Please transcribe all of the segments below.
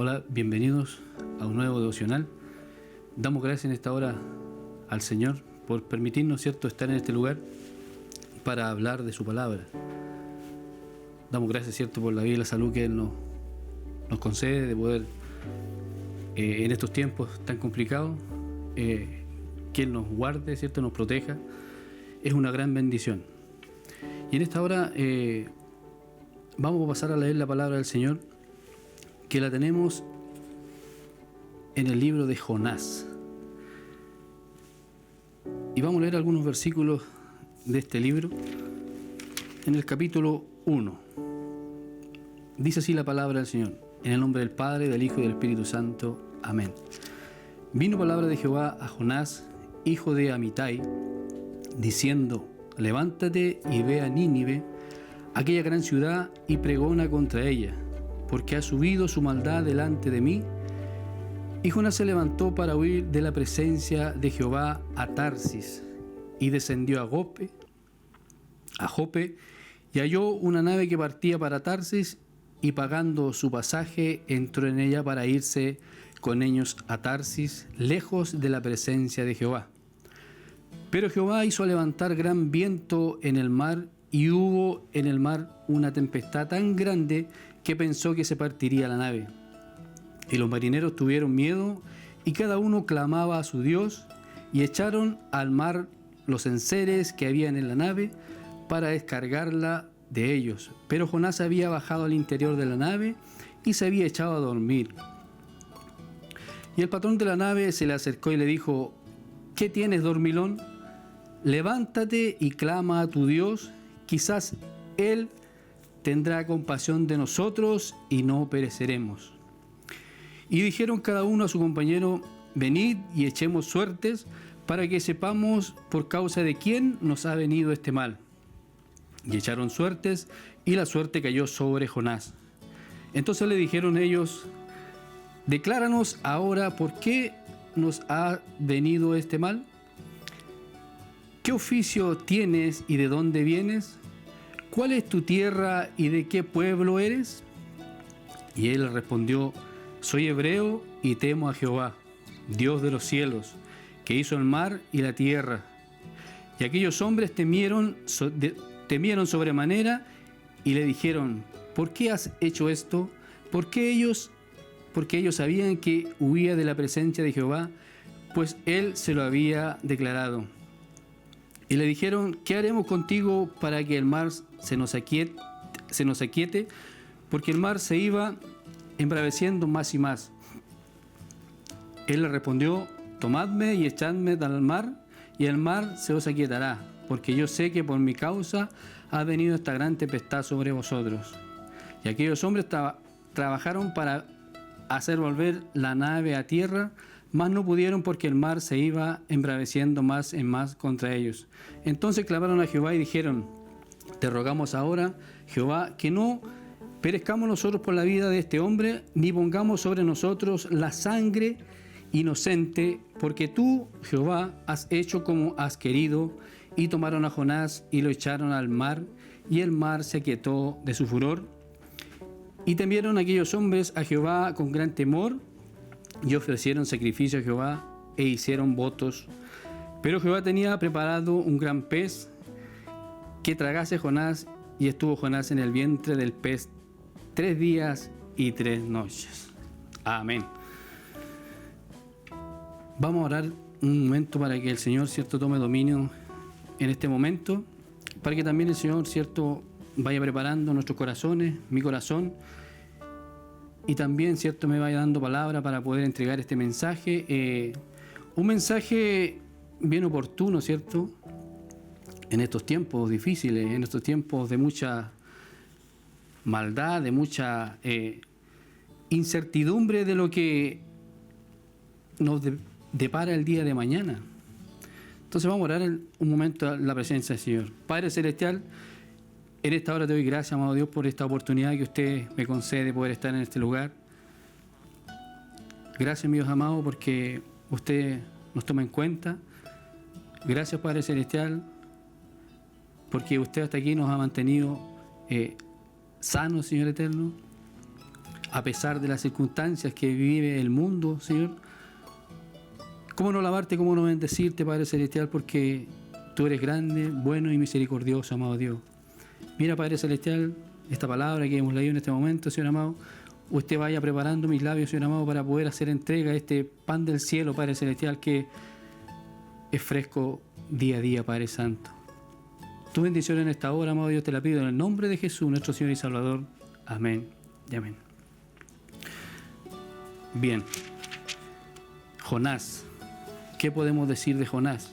Hola, bienvenidos a un nuevo devocional. Damos gracias en esta hora al Señor por permitirnos, ¿cierto?, estar en este lugar para hablar de su palabra. Damos gracias, ¿cierto?, por la vida y la salud que Él nos concede, de poder en estos tiempos tan complicados, que Él nos guarde, ¿cierto?, nos proteja. Es una gran bendición. Y en esta hora vamos a pasar a leer la palabra del Señor, que la tenemos en el libro de Jonás. Y vamos a leer algunos versículos de este libro en el capítulo 1. Dice así la palabra del Señor: en el nombre del Padre, del Hijo y del Espíritu Santo. Amén. Vino palabra de Jehová a Jonás, hijo de Amitai, diciendo: levántate y ve a Nínive, aquella gran ciudad, y pregona contra ella, porque ha subido su maldad delante de mí. Y Jonás se levantó para huir de la presencia de Jehová a Tarsis, y descendió a Jope, y halló una nave que partía para Tarsis, y pagando su pasaje entró en ella para irse con ellos a Tarsis, lejos de la presencia de Jehová. Pero Jehová hizo levantar gran viento en el mar, y hubo en el mar una tempestad tan grande que pensó que se partiría la nave. Y los marineros tuvieron miedo, y cada uno clamaba a su Dios, y echaron al mar los enseres que habían en la nave para descargarla de ellos. Pero Jonás había bajado al interior de la nave y se había echado a dormir. Y el patrón de la nave se le acercó y le dijo: ¿qué tienes, dormilón? Levántate y clama a tu Dios, quizás Él tendrá compasión de nosotros y no pereceremos. Y dijeron cada uno a su compañero: venid y echemos suertes para que sepamos por causa de quién nos ha venido este mal. Y echaron suertes, y la suerte cayó sobre Jonás. Entonces le dijeron ellos: decláranos ahora por qué nos ha venido este mal. ¿Qué oficio tienes y de dónde vienes? ¿Cuál es tu tierra y de qué pueblo eres? Y él respondió: soy hebreo y temo a Jehová, Dios de los cielos, que hizo el mar y la tierra. Y aquellos hombres temieron sobremanera y le dijeron: ¿por qué has hecho esto? Porque ellos sabían que huía de la presencia de Jehová, pues él se lo había declarado. Y le dijeron: ¿qué haremos contigo para que el mar se nos aquiete? Porque el mar se iba embraveciendo más y más. Él le respondió: tomadme y echadme al mar, y el mar se os aquietará, porque yo sé que por mi causa ha venido esta gran tempestad sobre vosotros. Y aquellos hombres trabajaron para hacer volver la nave a tierra, mas no pudieron, porque el mar se iba embraveciendo más en más contra ellos. Entonces clamaron a Jehová y dijeron: te rogamos ahora, Jehová, que no perezcamos nosotros por la vida de este hombre, ni pongamos sobre nosotros la sangre inocente, porque tú, Jehová, has hecho como has querido. Y tomaron a Jonás y lo echaron al mar, y el mar se aquietó de su furor. Y temieron aquellos hombres a Jehová con gran temor, y ofrecieron sacrificio a Jehová, e hicieron votos. Pero Jehová tenía preparado un gran pez que tragase a Jonás, y estuvo Jonás en el vientre del pez 3 días y 3 noches. Amén. Vamos a orar un momento para que el Señor, ¿cierto?, tome dominio en este momento, para que también el Señor, ¿cierto?, vaya preparando nuestros corazones, mi corazón, y también, ¿cierto?, me vaya dando palabra para poder entregar este mensaje. Un mensaje bien oportuno, ¿cierto?, en estos tiempos difíciles, en estos tiempos de mucha maldad, de mucha incertidumbre de lo que nos depara el día de mañana. Entonces vamos a orar un momento a la presencia del Señor. Padre Celestial, en esta hora te doy gracias, amado Dios, por esta oportunidad que usted me concede de poder estar en este lugar. Gracias, mi Dios amado, porque usted nos toma en cuenta. Gracias, Padre Celestial, porque usted hasta aquí nos ha mantenido sanos, Señor eterno. a pesar de las circunstancias que vive el mundo, Señor. ¿Cómo no alabarte, cómo no bendecirte, Padre Celestial? Porque tú eres grande, bueno y misericordioso, amado Dios. Mira, Padre Celestial, esta palabra que hemos leído en este momento, Señor amado, usted vaya preparando mis labios, Señor amado, para poder hacer entrega de este pan del cielo, Padre Celestial, que es fresco día a día, Padre Santo. Tu bendición en esta hora, amado Dios, te la pido en el nombre de Jesús, nuestro Señor y Salvador. Amén y amén. Bien. Jonás. ¿Qué podemos decir de Jonás?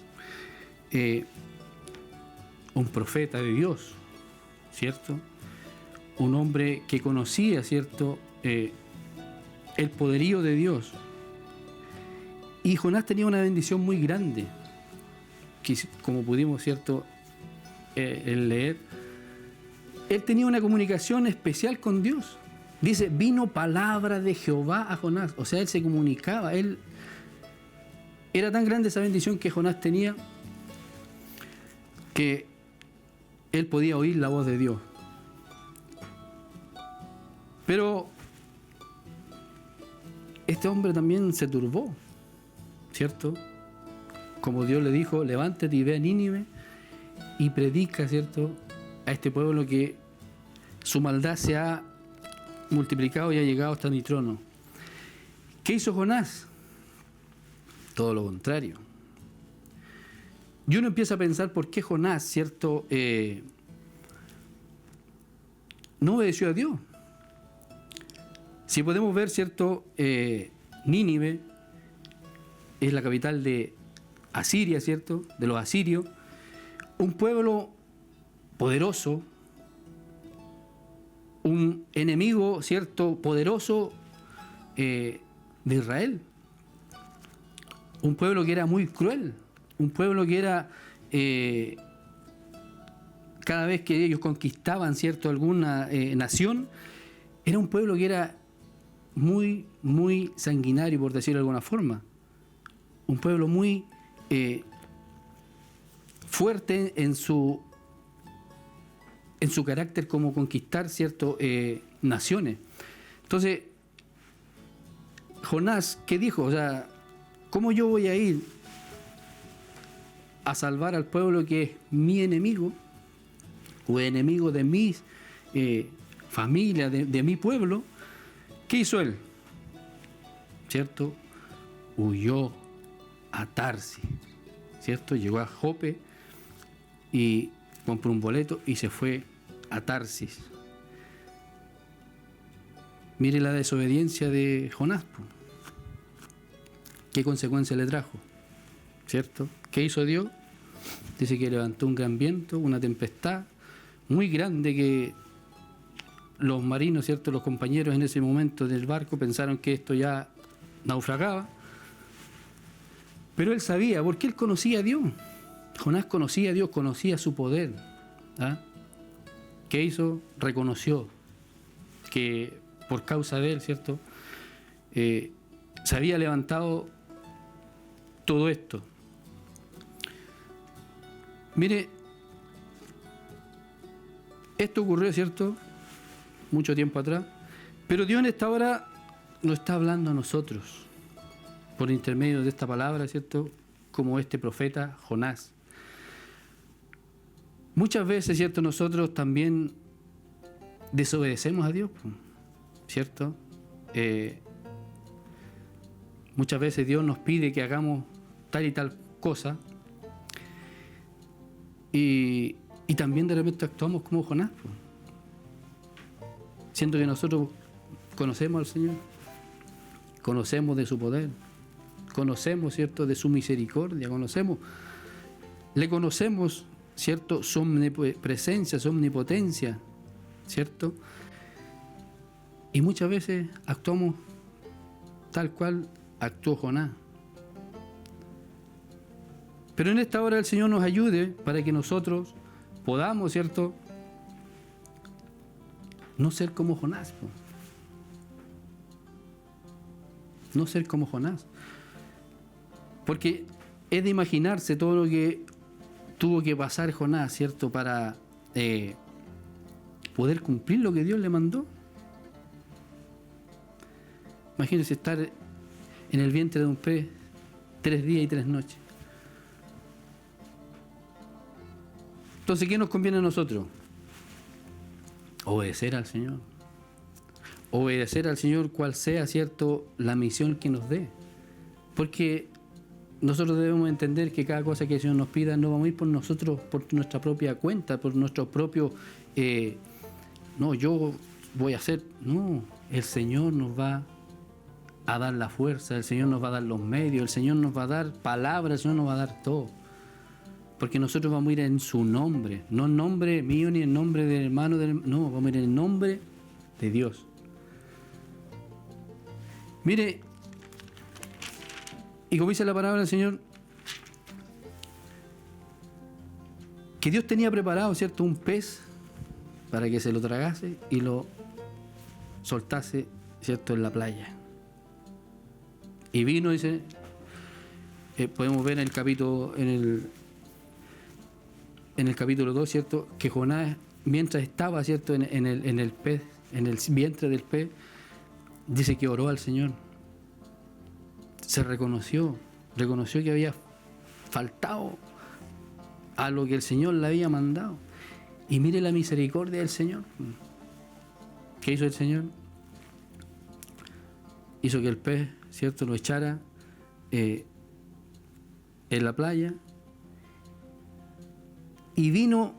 Un profeta de Dios, ¿cierto? Un hombre que conocía, ¿cierto?, el poderío de Dios. Y Jonás tenía una bendición muy grande, que como pudimos, ¿cierto?, leer, él tenía una comunicación especial con Dios. Dice, vino palabra de Jehová a Jonás. O sea, él se comunicaba. Era tan grande esa bendición que Jonás tenía que él podía oír la voz de Dios. Pero este hombre también se turbó, ¿cierto? Como Dios le dijo, levántate y ve a Nínive y predica, ¿cierto?, a este pueblo que su maldad se ha multiplicado y ha llegado hasta mi trono. ¿Qué hizo Jonás? Todo lo contrario. Y uno empieza a pensar por qué Jonás, ¿cierto?, no obedeció a Dios. Si podemos ver, ¿cierto?, Nínive es la capital de Asiria, ¿cierto?, de los asirios, un pueblo poderoso, un enemigo, ¿cierto?, poderoso de Israel. Un pueblo que era muy cruel, un pueblo que era, cada vez que ellos conquistaban, ¿cierto?, alguna nación, era un pueblo que era muy, muy sanguinario, por decirlo de alguna forma. Un pueblo muy fuerte en su carácter como conquistar, ¿cierto?, naciones. Entonces, Jonás, ¿qué dijo? O sea, ¿cómo yo voy a ir a salvar al pueblo que es mi enemigo o enemigo de mi familia, de mi pueblo? ¿Qué hizo él? ¿Cierto? Huyó a Tarsis, ¿cierto? Llegó a Jope y compró un boleto y se fue a Tarsis. Mire la desobediencia de Jonás, ¿qué consecuencia le trajo? ¿Cierto? ¿Qué hizo Dios? Dice que levantó un gran viento, una tempestad muy grande que los marinos, ¿cierto?, los compañeros en ese momento del barco pensaron que esto ya naufragaba. Pero él sabía, porque él conocía a Dios. Jonás conocía a Dios, conocía su poder. ¿Ah? ¿Qué hizo? Reconoció que por causa de él, ¿cierto?, se había levantado todo esto. Mire, esto ocurrió, ¿cierto?, mucho tiempo atrás, pero Dios en esta hora nos está hablando a nosotros por intermedio de esta palabra, ¿cierto?, como este profeta Jonás. Muchas veces, ¿cierto?, nosotros también desobedecemos a Dios, ¿cierto? Muchas veces Dios nos pide que hagamos tal y tal cosa y también de repente actuamos como Jonás, siendo que nosotros conocemos al Señor, conocemos de su poder, conocemos, ¿cierto?, de su misericordia, le conocemos, ¿cierto?, su omnipresencia, su omnipotencia, ¿cierto? Y muchas veces actuamos tal cual actuó Jonás. Pero en esta hora el Señor nos ayude para que nosotros podamos, ¿cierto?, no ser como Jonás. No ser como Jonás. Porque es de imaginarse todo lo que tuvo que pasar Jonás, ¿cierto?, para poder cumplir lo que Dios le mandó. Imagínense estar en el vientre de un pez 3 días y 3 noches. Entonces, ¿qué nos conviene a nosotros? Obedecer al Señor. Obedecer al Señor cual sea, ¿cierto?, la misión que nos dé. Porque nosotros debemos entender que cada cosa que el Señor nos pida no vamos a ir por nosotros, por nuestra propia cuenta, por nuestro propio... no, yo voy a hacer... No, el Señor nos va a dar la fuerza, el Señor nos va a dar los medios, el Señor nos va a dar palabras, el Señor nos va a dar todo. Porque nosotros vamos a ir en su nombre, no en nombre mío ni en nombre del hermano, no, vamos a ir en el nombre de Dios. Mire, y como dice la palabra del Señor, que Dios tenía preparado, ¿cierto?, un pez para que se lo tragase y lo soltase, ¿cierto?, en la playa. Y vino, dice, podemos ver en el capítulo, en el capítulo 2, ¿cierto?, que Jonás, mientras estaba, ¿cierto?, en el pez, en el vientre del pez, dice que oró al Señor. Se reconoció que había faltado a lo que el Señor le había mandado. Y mire la misericordia del Señor. ¿Qué hizo el Señor? Hizo que el pez, ¿cierto?, lo echara en la playa. Y vino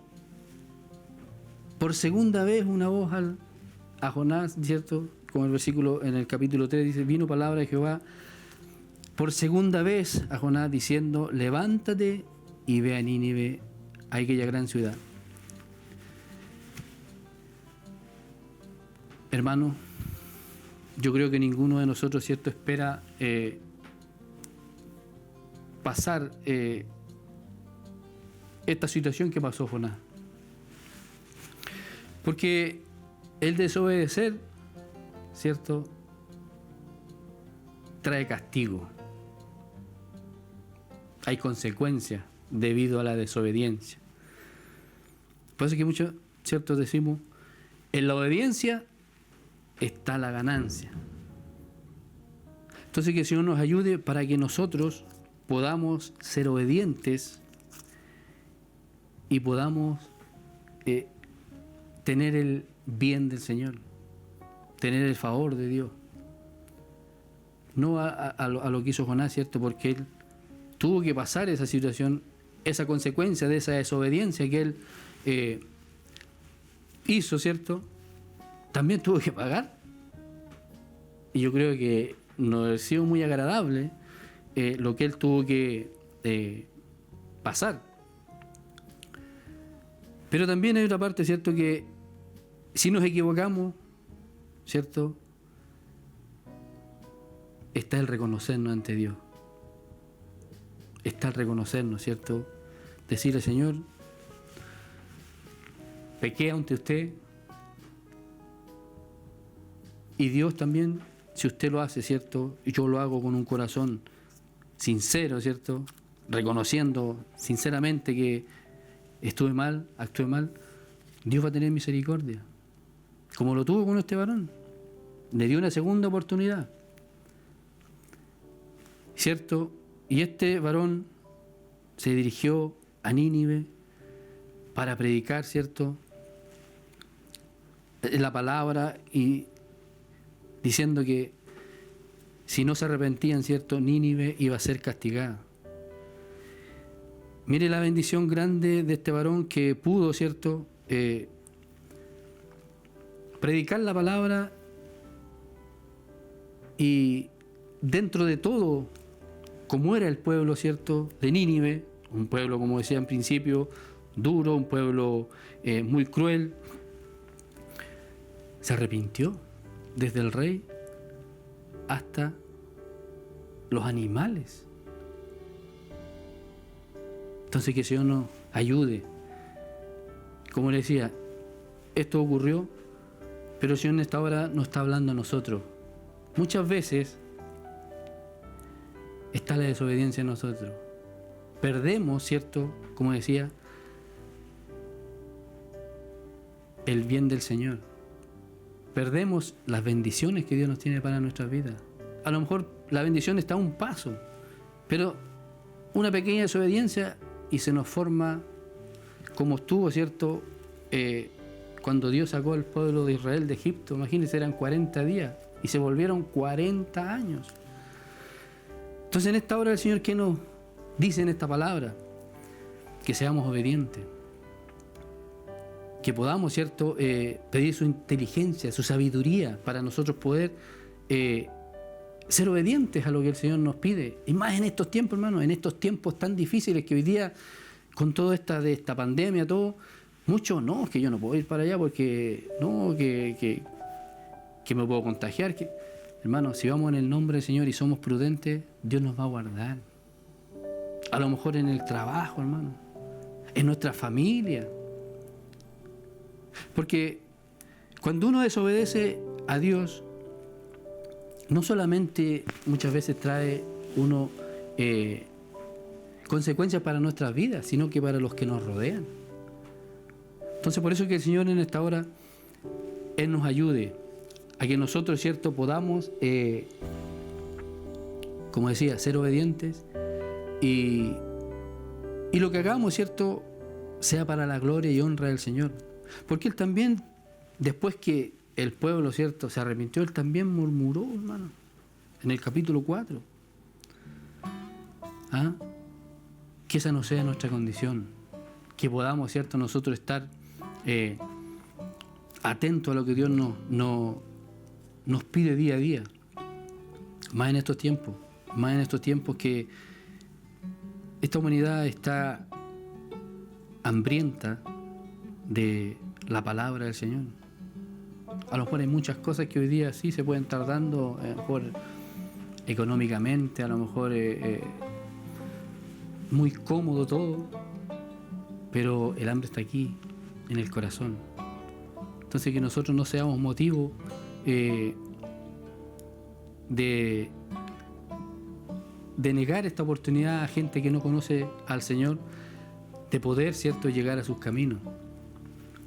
por segunda vez una voz a Jonás, ¿cierto? Como el versículo en el capítulo 3 dice, vino palabra de Jehová por segunda vez a Jonás diciendo, levántate y ve a Nínive, a aquella gran ciudad. Hermano, yo creo que ninguno de nosotros, ¿cierto?, espera pasar esta situación que pasó Jonás. Porque el desobedecer, ¿cierto?, trae castigo. Hay consecuencias debido a la desobediencia. Por eso que muchos, ¿cierto?, decimos, en la obediencia está la ganancia. Entonces que el Señor nos ayude para que nosotros podamos ser obedientes y podamos tener el bien del Señor, tener el favor de Dios. No a lo que hizo Jonás, ¿cierto? Porque él tuvo que pasar esa situación, esa consecuencia de esa desobediencia que él hizo, ¿cierto? También tuvo que pagar. Y yo creo que no ha sido muy agradable lo que él tuvo que pasar. Pero también hay otra parte, ¿cierto?, que si nos equivocamos, ¿cierto?, está el reconocernos ante Dios. Está el reconocernos, ¿cierto? Decirle, Señor, pequé ante usted. Y Dios también, si usted lo hace, ¿cierto?, y yo lo hago con un corazón sincero, ¿cierto?, reconociendo sinceramente que estuve mal, actué mal, Dios va a tener misericordia. Como lo tuvo con este varón. Le dio una segunda oportunidad. ¿Cierto? Y este varón se dirigió a Nínive para predicar, ¿cierto?, la palabra y diciendo que si no se arrepentían, ¿cierto?, Nínive iba a ser castigada. Mire la bendición grande de este varón que pudo, ¿cierto?, predicar la palabra y dentro de todo, como era el pueblo, ¿cierto?, de Nínive, un pueblo, como decía en principio, duro, un pueblo muy cruel, se arrepintió desde el rey hasta los animales. Entonces que el Señor nos ayude. Como le decía, esto ocurrió, pero el Señor en esta hora nos está hablando a nosotros. Muchas veces está la desobediencia en nosotros. Perdemos, ¿cierto?, como decía, el bien del Señor. perdemos las bendiciones que Dios nos tiene para nuestras vidas. A lo mejor la bendición está a un paso, pero una pequeña desobediencia y se nos forma como estuvo, ¿cierto? Cuando Dios sacó al pueblo de Israel de Egipto, imagínense, eran 40 días y se volvieron 40 años. Entonces en esta hora el Señor, ¿qué nos dice en esta palabra? Que seamos obedientes, que podamos, ¿cierto?, pedir su inteligencia, su sabiduría para nosotros poder ser obedientes a lo que el Señor nos pide. Y más en estos tiempos, hermano, en estos tiempos tan difíciles que hoy día, con toda esta pandemia, todo, muchos, no, es que yo no puedo ir para allá porque, no, que me puedo contagiar. Hermano, si vamos en el nombre del Señor y somos prudentes, Dios nos va a guardar. A lo mejor en el trabajo, hermano, en nuestra familia. Porque cuando uno desobedece a Dios, no solamente muchas veces trae uno consecuencias para nuestras vidas, sino que para los que nos rodean. Entonces, por eso que el Señor en esta hora, Él nos ayude a que nosotros, ¿cierto?, podamos, como decía, ser obedientes y lo que hagamos, ¿cierto?, sea para la gloria y honra del Señor. Porque Él también, después que el pueblo, ¿cierto?, se arrepintió, Él también murmuró, hermano, en el capítulo 4. ¿Ah? Que esa no sea nuestra condición, que podamos, ¿cierto?, nosotros estar atentos a lo que Dios nos pide día a día, más en estos tiempos que esta humanidad está hambrienta de la palabra del Señor. A lo mejor hay muchas cosas que hoy día sí se pueden estar dando, a lo mejor económicamente, a lo mejor muy cómodo todo, pero el hambre está aquí, en el corazón. Entonces, que nosotros no seamos motivo de negar esta oportunidad a gente que no conoce al Señor, de poder, ¿cierto?, llegar a sus caminos,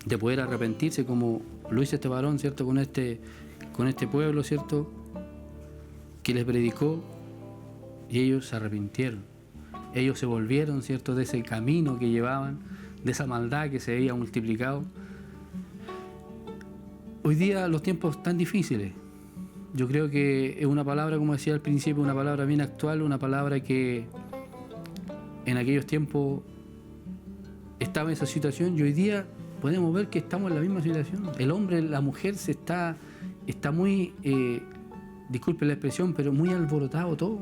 de poder arrepentirse como lo hizo este varón, ¿cierto?, con este pueblo, ¿cierto?, que les predicó, y ellos se arrepintieron. Ellos se volvieron, ¿cierto?, de ese camino que llevaban, de esa maldad que se había multiplicado. Hoy día los tiempos están difíciles. Yo creo que es una palabra, como decía al principio, una palabra bien actual, una palabra que en aquellos tiempos estaba en esa situación, y hoy día podemos ver que estamos en la misma situación. El hombre, la mujer está muy, disculpe la expresión, pero muy alborotado todo.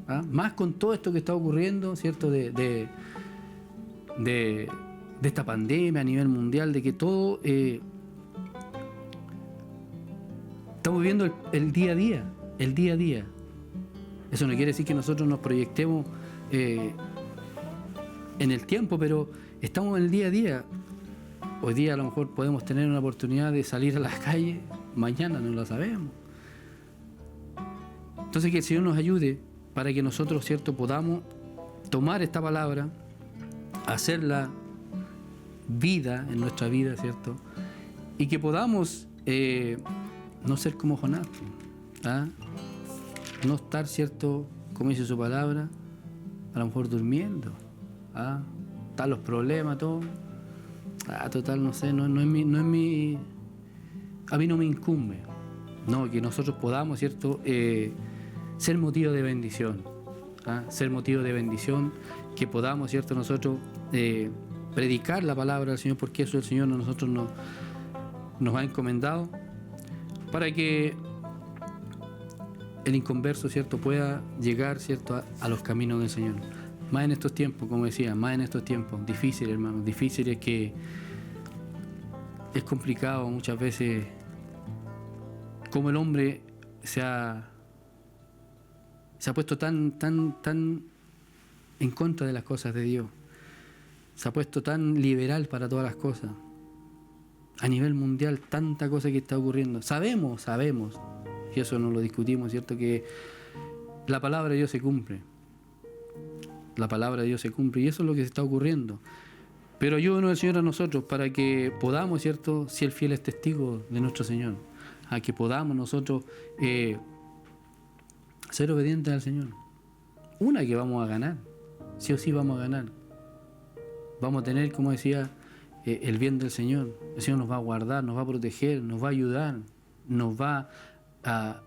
¿Ah? Más con todo esto que está ocurriendo, ¿cierto?, de esta pandemia a nivel mundial, de que todo estamos viviendo el día a día. Eso no quiere decir que nosotros nos proyectemos en el tiempo, pero estamos en el día a día. Hoy día a lo mejor podemos tener una oportunidad de salir a las calles, mañana no lo sabemos. Entonces, que el Señor nos ayude para que nosotros, ¿cierto?, podamos tomar esta palabra, hacerla vida en nuestra vida, ¿cierto?, y que podamos no ser como Jonás, ¿ah? No estar, ¿cierto?, como dice su palabra, a lo mejor durmiendo, ¿ah? Están los problemas, todo. Total, no sé, no es mi, a mí no me incumbe. No, que nosotros podamos, ¿cierto?, ser motivo de bendición, ¿ah? Ser motivo de bendición, que podamos, ¿cierto?, nosotros predicar la palabra del Señor, porque eso el Señor a nosotros nos ha encomendado, para que el inconverso, ¿cierto?, pueda llegar, ¿cierto?, a los caminos del Señor. Más en estos tiempos, como decía, más en estos tiempos difíciles, hermanos, difíciles, que es complicado muchas veces como el hombre se ha puesto tan en contra de las cosas de Dios. Se ha puesto tan liberal para todas las cosas. A nivel mundial, tanta cosa que está ocurriendo. Sabemos, y eso no lo discutimos, ¿cierto?, que la palabra de Dios se cumple. La palabra de Dios se cumple, y eso es lo que se está ocurriendo. Pero ayúdenos el Señor a nosotros para que podamos, ¿cierto?, si el fiel es testigo de nuestro Señor, a que podamos nosotros ser obedientes al Señor. Una, que vamos a ganar, sí o sí vamos a ganar. Vamos a tener, como decía, el bien del Señor. El Señor nos va a guardar, nos va a proteger, nos va a ayudar, nos va a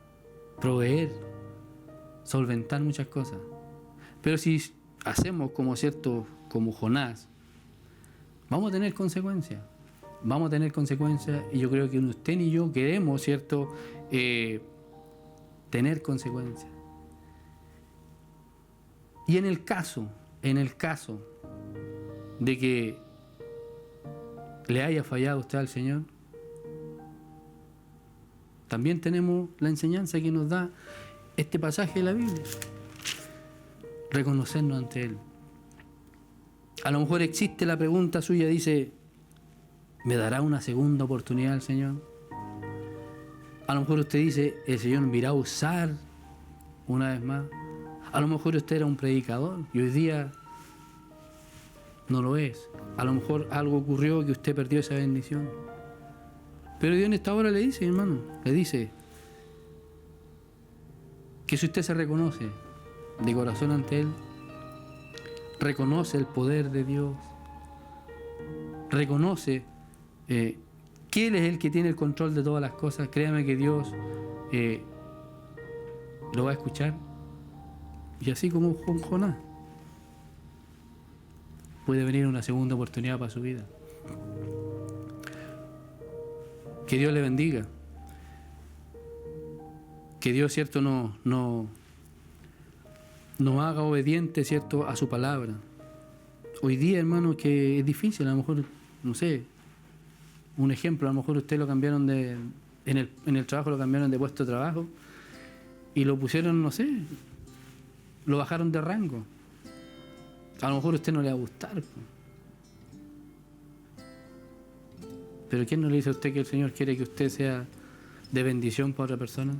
proveer, solventar muchas cosas. Pero si hacemos como Jonás, vamos a tener consecuencias. Vamos a tener consecuencias, y yo creo que usted ni yo queremos, ¿cierto?, tener consecuencias. Y en el caso de que le haya fallado usted al Señor, también tenemos la enseñanza que nos da este pasaje de la Biblia: reconocernos ante Él. A lo mejor existe la pregunta suya, dice: ¿me dará una segunda oportunidad el Señor? A lo mejor usted dice: el Señor me irá a usar una vez más. A lo mejor usted era un predicador y hoy día no lo es. A lo mejor algo ocurrió que usted perdió esa bendición. Pero Dios en esta hora le dice, hermano, le dice que si usted se reconoce de corazón ante Él, reconoce el poder de Dios, reconoce que Él es el que tiene el control de todas las cosas, créame que Dios lo va a escuchar. Y así como con Jonás, puede venir una segunda oportunidad para su vida. Que Dios le bendiga. Que Dios, ¿cierto?, nos haga obedientes, ¿cierto?, a su palabra. Hoy día, hermano, que es difícil, a lo mejor, no sé, un ejemplo, a lo mejor usted lo cambiaron en el trabajo, lo cambiaron de puesto de trabajo y lo pusieron, no sé, lo bajaron de rango. A lo mejor a usted no le va a gustar. Pero ¿quién no le dice a usted que el Señor quiere que usted sea de bendición para otra persona?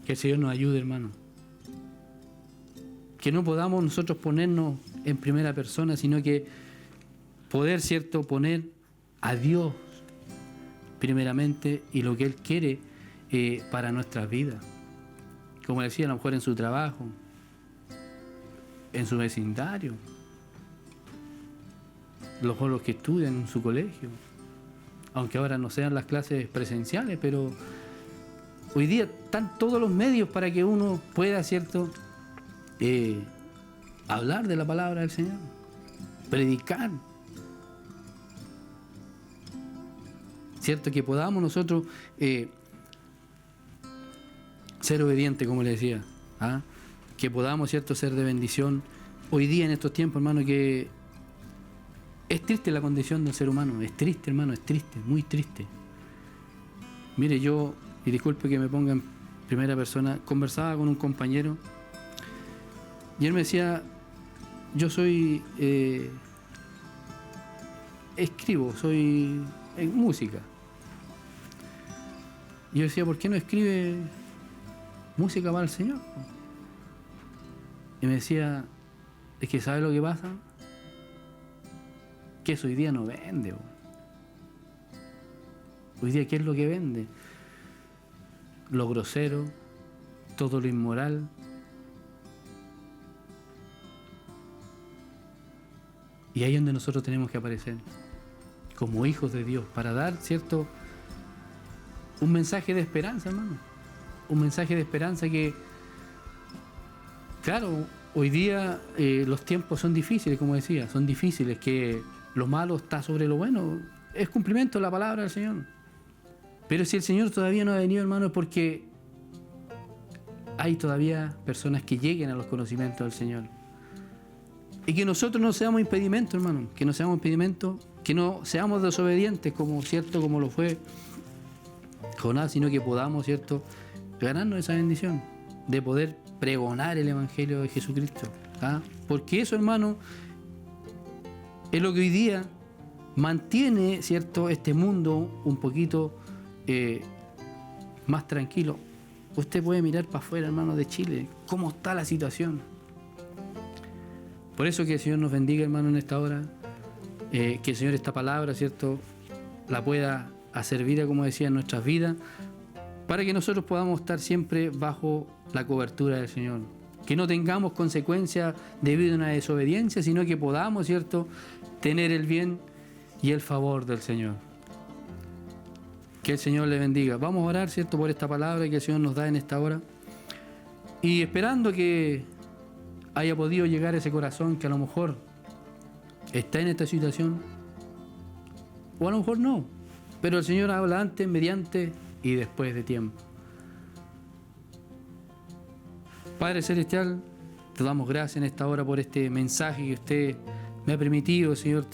Que el Señor nos ayude, hermano. Que no podamos nosotros ponernos en primera persona, sino que poder, ¿cierto?, poner a Dios primeramente y lo que Él quiere para nuestras vidas. Como decía, a lo mejor en su trabajo, en su vecindario, los que estudian en su colegio, aunque ahora no sean las clases presenciales, pero hoy día están todos los medios para que uno pueda, ¿cierto?, hablar de la palabra del Señor, predicar, ¿cierto?, que podamos nosotros ser obedientes, como le decía, que podamos, ¿cierto?, ser de bendición. Hoy día, en estos tiempos, hermano, que es triste la condición del ser humano, es triste, hermano, es triste, muy triste. Mire, yo, y disculpe que me ponga en primera persona, conversaba con un compañero y él me decía: yo soy, escribo, soy en música. Y yo decía: ¿por qué no escribe música para el Señor? Y me decía: es que ¿sabe lo que pasa? Que eso hoy día no vende. Hoy día, ¿qué es lo que vende? Lo grosero, todo lo inmoral. Y ahí es donde nosotros tenemos que aparecer, como hijos de Dios, para dar, ¿cierto?, un mensaje de esperanza, hermano. Un mensaje de esperanza que, claro, hoy día los tiempos son difíciles, como decía, son difíciles, que lo malo está sobre lo bueno. Es cumplimiento de la palabra del Señor. Pero si el Señor todavía no ha venido, hermano, es porque hay todavía personas que lleguen a los conocimientos del Señor. Y que nosotros no seamos impedimento, hermano, que no seamos impedimento, que no seamos desobedientes, como, ¿cierto?, como lo fue Jonás, sino que podamos, ¿cierto?, ganarnos esa bendición de poder pregonar el Evangelio de Jesucristo. Porque eso, hermano, es lo que hoy día mantiene, ¿cierto?, este mundo un poquito más tranquilo. Usted puede mirar para afuera, hermano, de Chile, cómo está la situación. Por eso que el Señor nos bendiga, hermano, en esta hora. Que el Señor esta palabra, ¿cierto?, la pueda a servir, como decía, en nuestras vidas, para que nosotros podamos estar siempre bajo la cobertura del Señor. Que no tengamos consecuencias debido a una desobediencia, sino que podamos, ¿cierto?, tener el bien y el favor del Señor. Que el Señor le bendiga. Vamos a orar, ¿cierto?, por esta palabra que el Señor nos da en esta hora. Y esperando que haya podido llegar a ese corazón que a lo mejor está en esta situación, o a lo mejor no. Pero el Señor habla antes, mediante y después de tiempo. Padre Celestial, te damos gracias en esta hora por este mensaje que usted me ha permitido, Señor,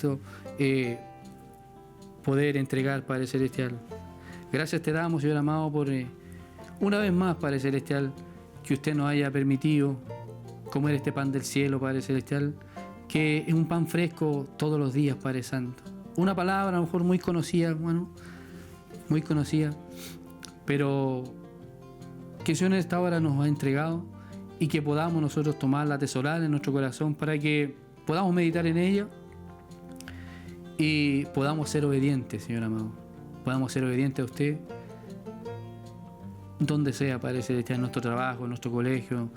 poder entregar, Padre Celestial. Gracias te damos, Señor amado, por una vez más, Padre Celestial, que usted nos haya permitido comer este pan del cielo, Padre Celestial, que es un pan fresco todos los días, Padre Santo. Una palabra a lo mejor muy conocida, bueno, muy conocida, pero que el Señor en esta hora nos ha entregado y que podamos nosotros tomarla, atesorarla en nuestro corazón para que podamos meditar en ella y podamos ser obedientes, Señor amado. Podamos ser obedientes a usted donde sea, Padre Celestial, en nuestro trabajo, en nuestro colegio,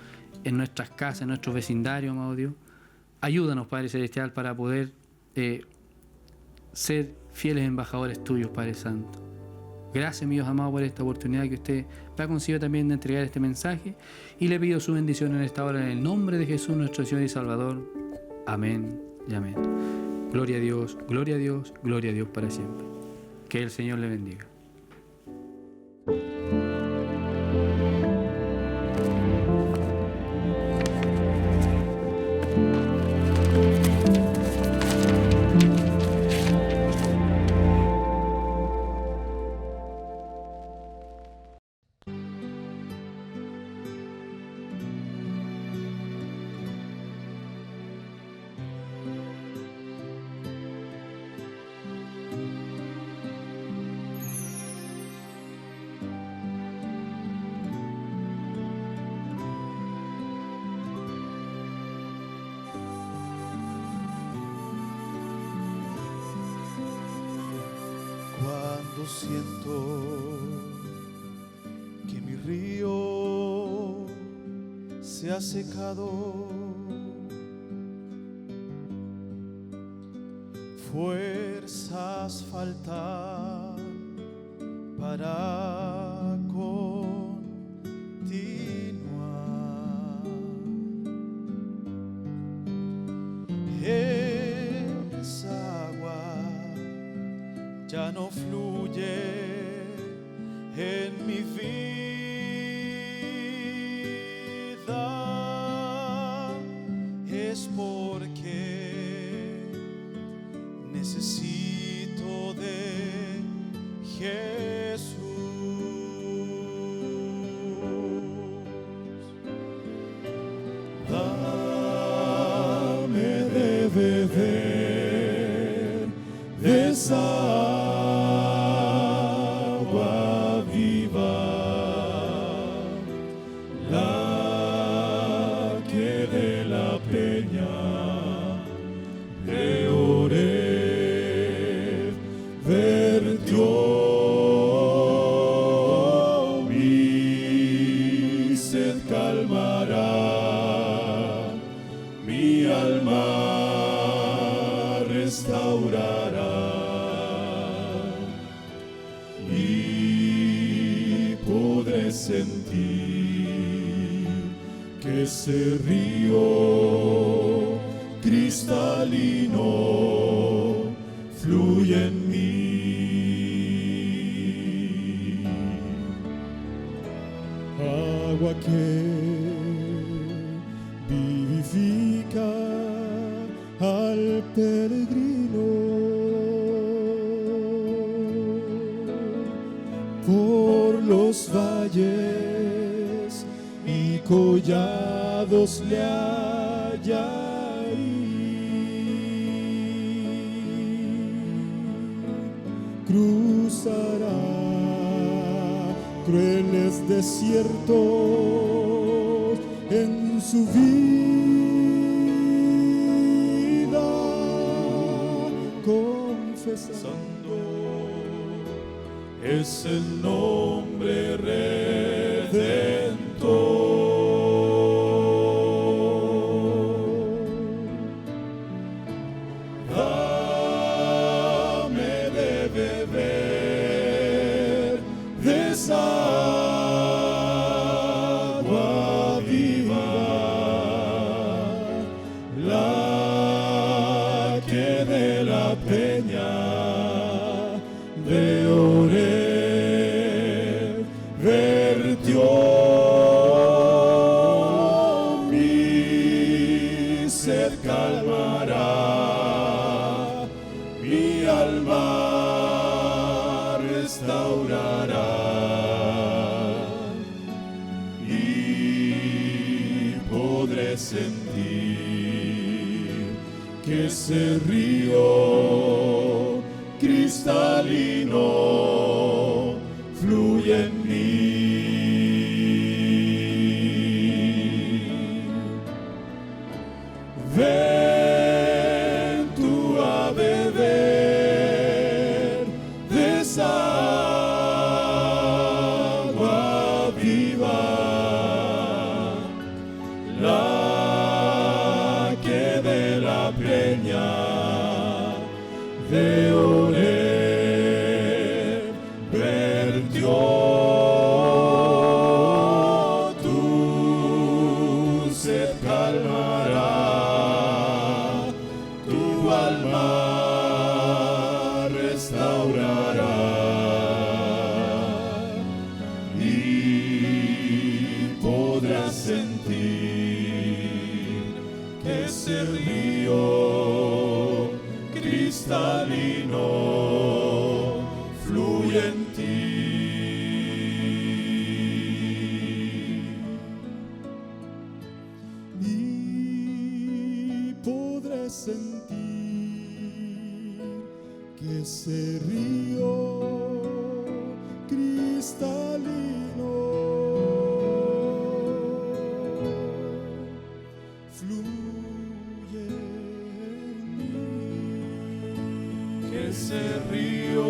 en nuestras casas, en nuestros vecindarios, amado Dios. Ayúdanos, Padre Celestial, para poder ser fieles embajadores tuyos, Padre Santo. Gracias, mi Dios amado, por esta oportunidad que usted me ha concedido también de entregar este mensaje, y le pido su bendición en esta hora en el nombre de Jesús, nuestro Señor y Salvador. Amén y amén. Gloria a Dios, gloria a Dios, gloria a Dios para siempre. Que el Señor le bendiga. Cuando siento que mi río se ha secado, fuerzas faltan para continuar. Esa agua ya no fluye en mi vida, es porque necesito de Jesús. Dame de beber de esa agua viva, la que de la peña de Oreb vertió. Mi sed calmará, mi alma restaurará, y podré sentir que ese río cristalino fluye en mí. Agua que vivifica al peregrino, por los valles y collados le halla ir. Cruzará crueles desiertos en su vida, confesando es el nombre redentor. Dame de beber de esa agua viva, la que de la peña de Oreb vertió. Mi sed calmará, mi alma restaurará, y podré sentir que ese río cristalino fluye en mí. Ven tú a beber de esa agua viva, la que de la peña de Oreb vertió. Tu sed calmará, tu alma restaurará, y podrás sentir que ese río cristalino fluye en ti. Y podré sentir que ese río cristalino fluye en mí. Que ese río